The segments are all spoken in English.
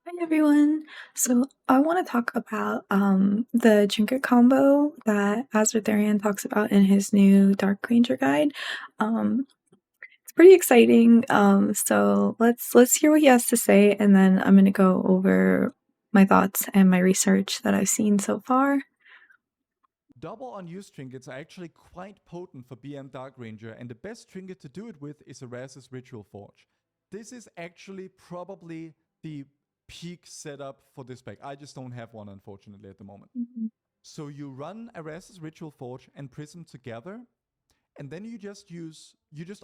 Hi everyone. So I want to talk about the trinket combo that Azratharian talks about in his new Dark Ranger guide. Um, it's pretty exciting. So let's hear what he has to say, and then I'm gonna go over my thoughts and my research that I've seen so far. Double unused trinkets are actually quite potent for BM Dark Ranger, and the best trinket to do it with is Eras's Ritual Forge. This is actually probably the peak setup for this pack. I just don't have one, unfortunately, at the moment. Mhm. So you run Eras's Ritual Forge and Prism together, and then you just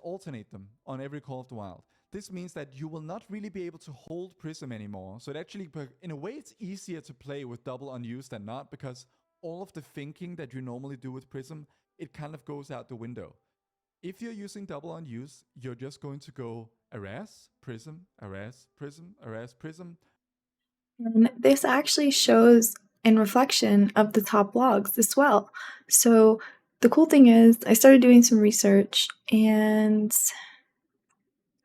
alternate them on every Call of the Wild. This means that you will not really be able to hold Prism anymore. So it actually, in a way, it's easier to play with double unused than not, because all of the thinking that you normally do with Prism, it kind of goes out the window. If you're using double unused, you're just going to go Eras, Prism, Eras, Prism, Eras, Prism. And this actually shows in reflection of the top logs as well. So the cool thing is, I started doing some research and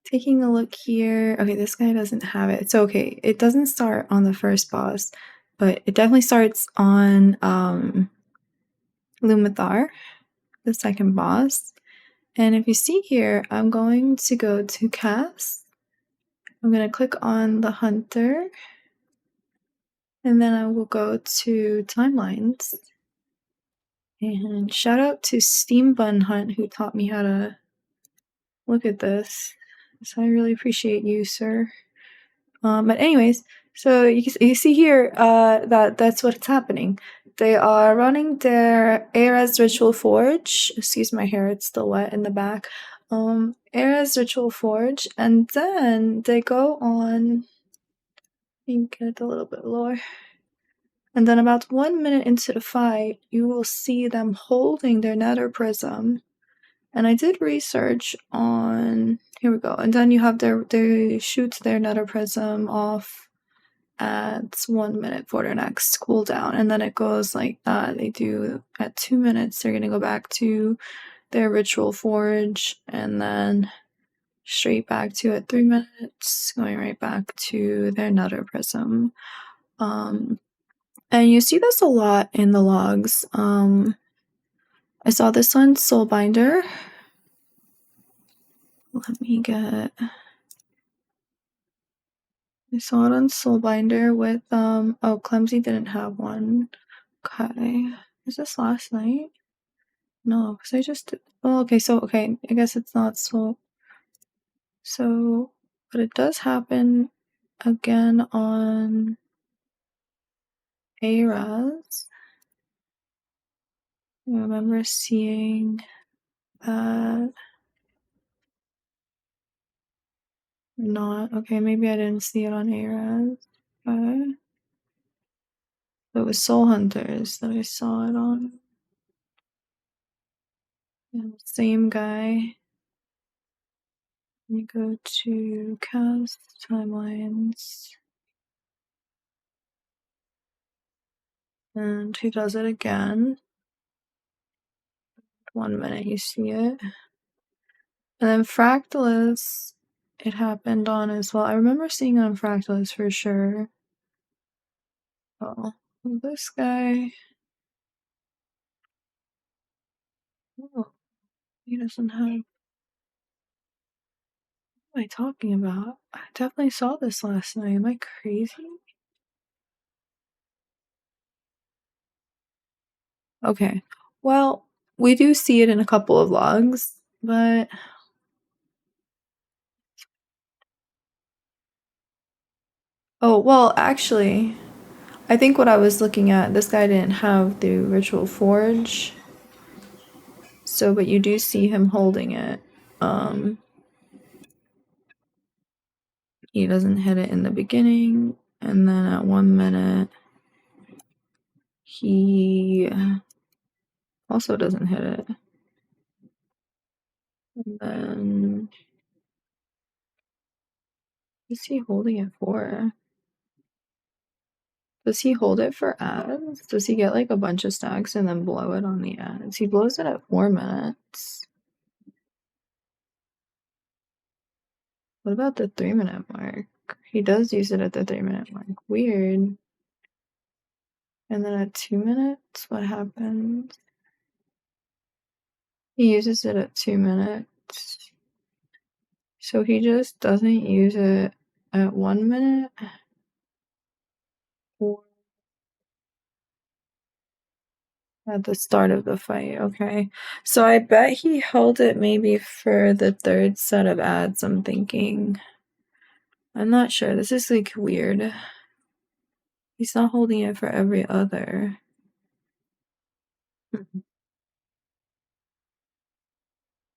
taking a look here. Okay, this guy doesn't have it. So okay, it doesn't start on the first boss, but it definitely starts on Lumathar, the second boss. And if you see here, I'm going to go to cast. I'm going to click on the hunter. And then I will go to timelines. And shout out to Steam Bun Hunt who taught me how to look at this. So I really appreciate you, sir. But anyways, so you see here that's what's happening. They are running their Ares Ritual Forge. Excuse my hair, it's still wet in the back. Ares Ritual Forge, and then they go on. You can get it a little bit lower. And then about 1 minute into the fight, you will see them holding their Nether Prism. And I did research on. Here we go. And then you have they shoot their Nether Prism off at 1 minute for their next cooldown, and then it goes like that. They do at 2 minutes, they're gonna go back to their Ritual Forge, and then straight back to at 3 minutes, going right back to their Nether Prism. And you see this a lot in the logs. I saw this one, Soulbinder. Let me get. I saw it on Soulbinder with oh, Clumsy didn't have one. Okay. Is this last night? No, because I just did. Oh, okay, so okay, I guess it's not so but it does happen again on Aras. I remember seeing that. Not okay, maybe I didn't see it on Aras. But it was Soul Hunters that I saw it on. Yeah, same guy. Let me go to cast timelines. And he does it again. 1 minute you see it. And then Fractalus, it happened on as well. I remember seeing it on Fractalus for sure. Oh, this guy. Oh, he doesn't have. What am I talking about? I definitely saw this last night. Am I crazy? Okay. Well, we do see it in a couple of logs, but. Oh, well, actually, I think what I was looking at, this guy didn't have the Ritual Forge. So, but you do see him holding it. He doesn't hit it in the beginning, and then at 1 minute, he also doesn't hit it. And then, what is he holding it for? Does he hold it for ads? Does he get like a bunch of stacks and then blow it on the ads? He blows it at 4 minutes. What about the 3 minute mark? He does use it at the 3-minute mark. Weird. And then at 2 minutes, what happens? He uses it at 2 minutes. So he just doesn't use it at 1 minute? Or at the start of the fight, okay. So I bet he held it maybe for the third set of ads, I'm thinking. I'm not sure. This is like weird. He's not holding it for every other.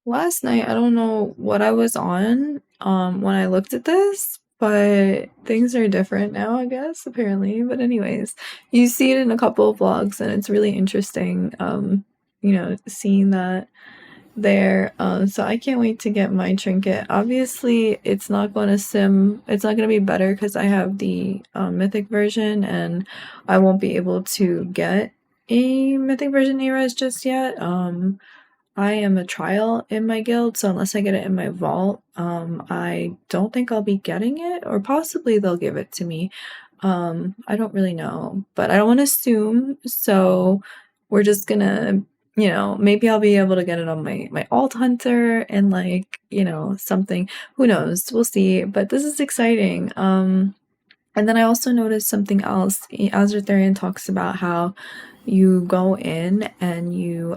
Last night, I don't know what I was on when I looked at this, but things are different now, I guess, apparently. But anyways, you see it in a couple of vlogs and it's really interesting you know, seeing that there. So I can't wait to get my trinket. Obviously, it's not going to be better because I have the mythic version and I won't be able to get a mythic version A-res just yet. I am a trial in my guild, so unless I get it in my vault, I don't think I'll be getting it, or possibly they'll give it to me. I don't really know, but I don't want to assume, so we're just gonna, you know, maybe I'll be able to get it on my alt hunter and like, you know, something. Who knows? We'll see. But this is exciting. And then I also noticed something else. Azertharian talks about how you go in and you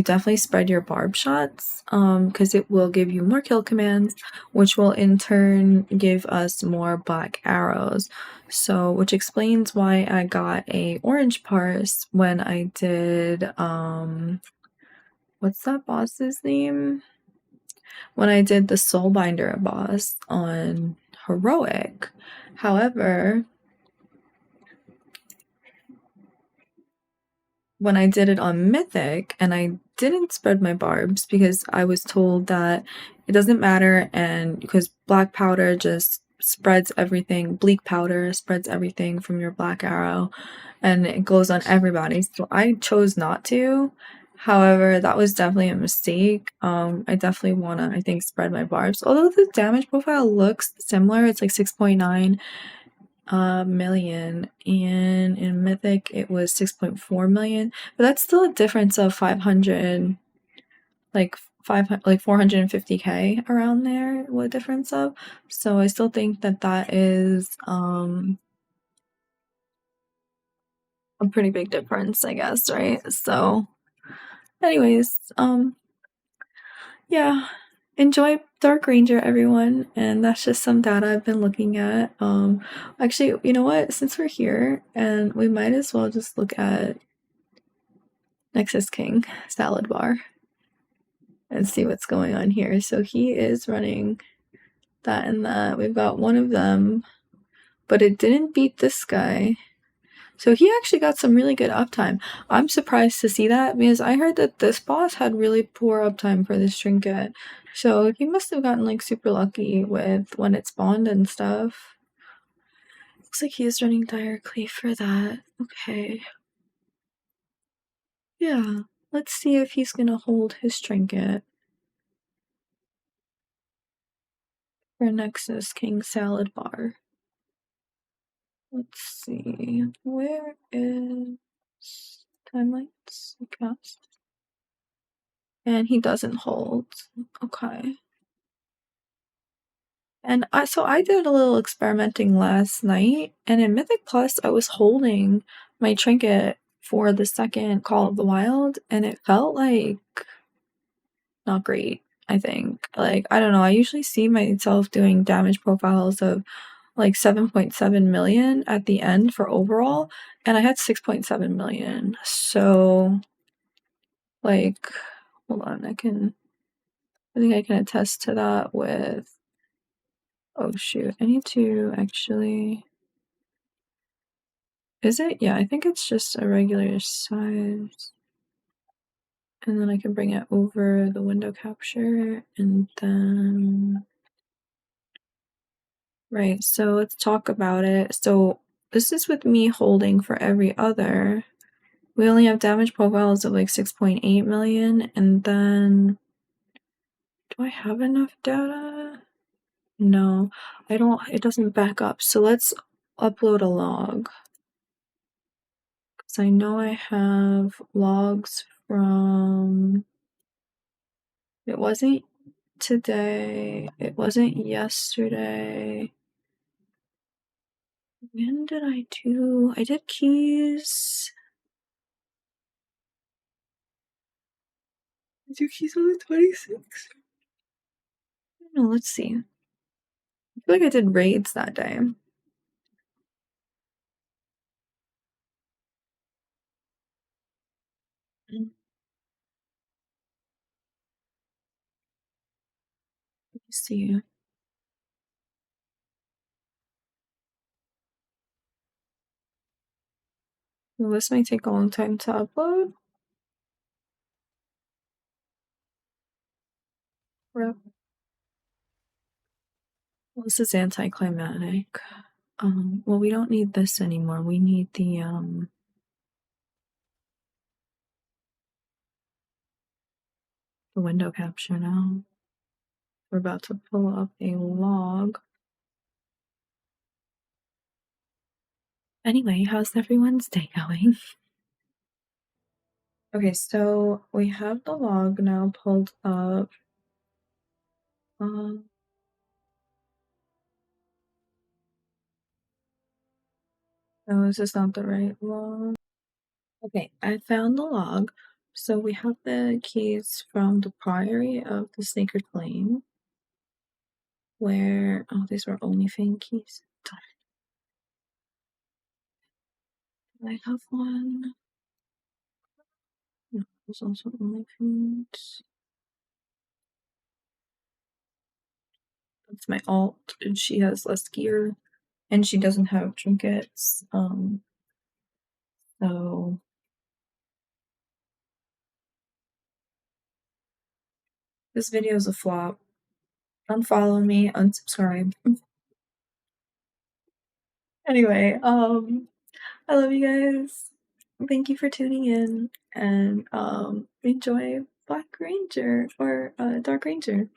definitely spread your barb shots because it will give you more kill commands, which will in turn give us more black arrows. So which explains why I got a orange parse when I did what's that boss's name? When I did the Soulbinder boss on heroic. However, when I did it on Mythic and I didn't spread my barbs because I was told that it doesn't matter, and because black powder just spreads everything, bleak powder spreads everything from your black arrow and it goes on everybody. So I chose not to. However, that was definitely a mistake. I definitely want to, I think, spread my barbs. Although the damage profile looks similar, it's like 6.9 million, and in Mythic it was 6.4 million, but that's still a difference of 500, like 450k around there, what difference of. So I still think that that is a pretty big difference, I guess, right? So anyways, yeah, enjoy Dark Ranger, everyone, and that's just some data I've been looking at. Actually, you know what, since we're here, and we might as well just look at Nexus King salad bar and see what's going on here. So he is running that and that. We've got one of them, but it didn't beat this guy. So he actually got some really good uptime. I'm surprised to see that because I heard that this boss had really poor uptime for this trinket. So he must have gotten like super lucky with when it spawned and stuff. Looks like he is running Dire Cleave for that. Okay. Yeah. Let's see if he's gonna hold his trinket for Nexus King salad bar. Let's see, where is timelines cast? And he doesn't hold. Okay. And so I did a little experimenting last night, and in Mythic Plus, I was holding my trinket for the second Call of the Wild, and it felt like not great, I think. Like, I don't know, I usually see myself doing damage profiles of like 7.7 million at the end for overall, and I had 6.7 million. So like, hold on, I think I can attest to that with, oh shoot, I need to actually, is it? Yeah, I think it's just a regular size. And then I can bring it over the window capture, and then, right, so let's talk about it. So this is with me holding for every other. We only have damage profiles of like 6.8 million, and then do I have enough data? No, I don't, it doesn't back up. So let's upload a log. Because I know I have logs from, it wasn't today, it wasn't yesterday. When did I did keys. I did keys on the 26th. No, let's see. I feel like I did raids that day. Let me see. Well, this might take a long time to upload. Well, this is anticlimactic. Well, we don't need this anymore. We need the window capture now. We're about to pull up a log. Anyway, how's everyone's day going? Okay, so we have the log now pulled up. No, this is not the right log. Okay, I found the log. So we have the keys from the Priory of the Sacred Flame. Where, oh, these were OnlyFans keys. Darn. I have one. No, there's also OnlyFans. That's my alt, and she has less gear, and she doesn't have trinkets. So this video is a flop. Unfollow me, unsubscribe. Anyway, I love you guys. Thank you for tuning in, and enjoy Black Ranger or Dark Ranger.